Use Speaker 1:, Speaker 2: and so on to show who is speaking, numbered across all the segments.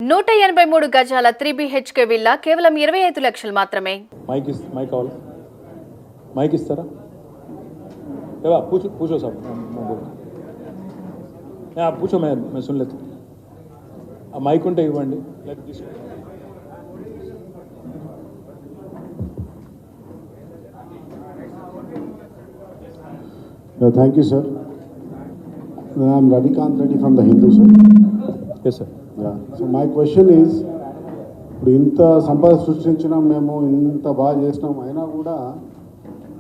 Speaker 1: 183 గజాల 3 BHK villa కేవలం 25 లక్షలు మాత్రమే.
Speaker 2: మైక్ ఇస్తారా? पूछो सब पूछो मैं सुन लेता हूँ. మైక్ ఉంటే ఇవ్వండి.
Speaker 3: Thank you, sir. I'm Radhikant Reddy from the Hindu, sir.
Speaker 2: Yes, sir.
Speaker 3: Yeah. So my question is, ఇప్పుడు ఇంత సంపద సృష్టించినాం, మేము ఇంత బాగా చేసినాం, అయినా కూడా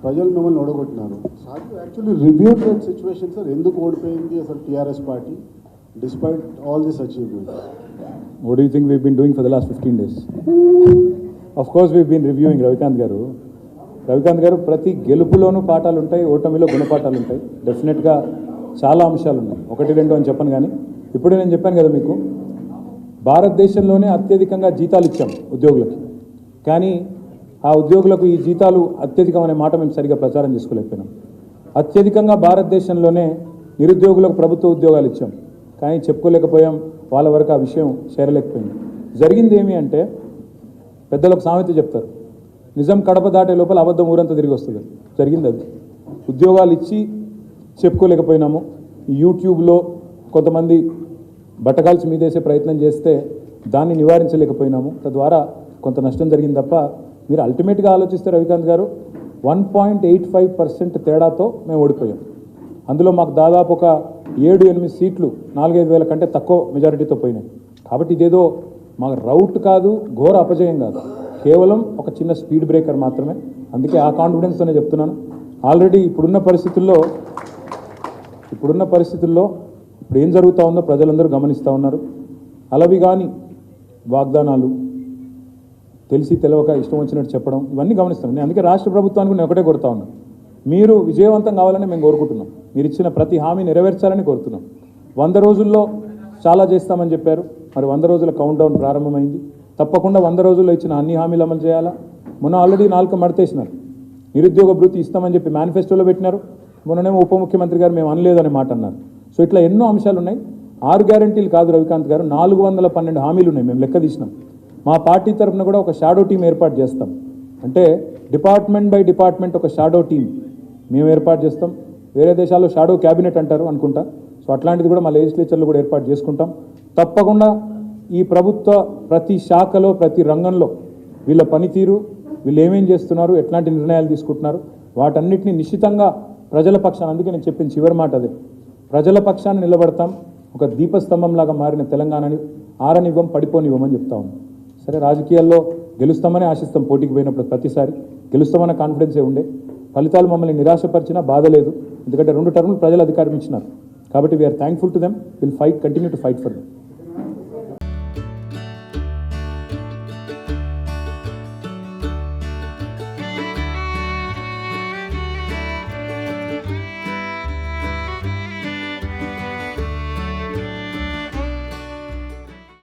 Speaker 3: ప్రజలు మిమ్మల్ని ఓడగొట్టినారు. Sir actually review that situation, sir ఎందుకు ఓడిపోయింది అసలు TRS party despite all this achievement?
Speaker 2: What do you think we've been doing for the last 15 days? Of course we've been reviewing. Ravikanth గారు ప్రతి గెలుపులోనూ పాఠాలు ఉంటాయి, ఓటమిలో గుణపాఠాలు ఉంటాయి. డెఫినెట్గా చాలా అంశాలు ఉన్నాయి. 1-2 అని చెప్పను, కానీ ఇప్పుడే నేను చెప్పాను కదా మీకు, భారతదేశంలోనే అత్యధికంగా జీతాలు ఇచ్చాం ఉద్యోగులకి. కానీ ఆ ఉద్యోగులకు ఈ జీతాలు అత్యధికం అనే మాట మేము సరిగ్గా ప్రచారం చేసుకోలేకపోయినాం. అత్యధికంగా భారతదేశంలోనే నిరుద్యోగులకు ప్రభుత్వ ఉద్యోగాలు ఇచ్చాం, కానీ చెప్పుకోలేకపోయాం. వాళ్ళ వరకు ఆ విషయం చేరలేకపోయింది. జరిగింది ఏమి అంటే, పెద్దలకు సామెత చెప్తారు, నిజం కడప దాటే లోపల అబద్ధం ఊరంతా తిరిగి వస్తుంది. జరిగింది అది. ఉద్యోగాలు ఇచ్చి చెప్పుకోలేకపోయినాము. యూట్యూబ్లో కొంతమంది బట్టకాల్చి మీదేసే ప్రయత్నం చేస్తే దాన్ని నివారించలేకపోయినాము. తద్వారా కొంత నష్టం జరిగింది తప్ప, మీరు అల్టిమేట్గా ఆలోచిస్తే రవికాంత్ గారు 1.85% తేడాతో మేము ఓడిపోయాం. అందులో మాకు దాదాపు ఒక 7-8 సీట్లు 4-5 వేల కంటే తక్కువ మెజారిటీతో పోయినాయి. కాబట్టి ఇదేదో మాకు రౌట్ కాదు, ఘోర అపజయం కాదు, కేవలం ఒక చిన్న స్పీడ్ బ్రేకర్ మాత్రమే. అందుకే ఆ కాన్ఫిడెన్స్తోనే చెప్తున్నాను. ఆల్రెడీ ఇప్పుడున్న పరిస్థితుల్లో ఇప్పుడు ఏం జరుగుతూ ఉందో ప్రజలందరూ గమనిస్తూ ఉన్నారు. అలవి కానీ వాగ్దానాలు, తెలిసి తెలవక ఇష్టం వచ్చినట్టు చెప్పడం, ఇవన్నీ గమనిస్తాను నేను. అందుకే రాష్ట్ర ప్రభుత్వానికి నేను ఒకటే కోరుతా ఉన్నాను, మీరు విజయవంతం కావాలని మేము కోరుకుంటున్నాం. మీరు ఇచ్చిన ప్రతి హామీ నెరవేర్చాలని కోరుతున్నాం. 100 రోజుల్లో చాలా చేస్తామని చెప్పారు. మరి 100 రోజుల కౌంట్ డౌన్ ప్రారంభమైంది. తప్పకుండా 100 రోజుల్లో ఇచ్చిన అన్ని హామీలు అమలు చేయాలా. మొన్న ఆల్రెడీ 4 మడతేసినారు. నిరుద్యోగ భృతి ఇస్తామని చెప్పి మేనిఫెస్టోలో పెట్టినారు. మొన్ననేమో ఉప ముఖ్యమంత్రి గారు మేము అనలేదు అనే మాట అన్నారు. సో ఇట్లా ఎన్నో అంశాలు ఉన్నాయి. 6 గ్యారంటీలు కాదు రవికాంత్ గారు, 412 హామీలు ఉన్నాయి. మేము లెక్క తీసినాం. మా పార్టీ తరఫున కూడా ఒక షాడో టీం ఏర్పాటు చేస్తాం. అంటే డిపార్ట్మెంట్ బై డిపార్ట్మెంట్ ఒక షాడో టీం మేము ఏర్పాటు చేస్తాం. వేరే దేశాల్లో షాడో క్యాబినెట్ అంటారు అనుకుంటా. సో అట్లాంటిది కూడా మా లెజిస్లేచర్లో కూడా ఏర్పాటు చేసుకుంటాం. తప్పకుండా ఈ ప్రభుత్వ ప్రతి శాఖలో, ప్రతి రంగంలో వీళ్ళ పనితీరు, వీళ్ళు ఏమేం చేస్తున్నారు, ఎట్లాంటి నిర్ణయాలు తీసుకుంటున్నారు, వాటన్నిటిని నిశ్చితంగా ప్రజల పక్షాన, అందుకే నేను చెప్పిన చివరి మాట అదే, ప్రజల పక్షాన నిలబడతాం. ఒక దీపస్తంభంలాగా మారిన తెలంగాణని ఆరనివ్వం, పడిపోనివ్వమని చెప్తా ఉన్నాం. సరే, రాజకీయాల్లో గెలుస్తామని ఆశిస్తాం. పోటీకి పోయినప్పుడు ప్రతిసారి గెలుస్తామన్న కాన్ఫిడెన్సే ఉండే. ఫలితాలు మమ్మల్ని నిరాశపరిచినా బాధ లేదు. ఎందుకంటే 2 టర్ములు ప్రజలు అధికారం ఇచ్చినారు. కాబట్టి we are thankful to them. Will continue to fight for them.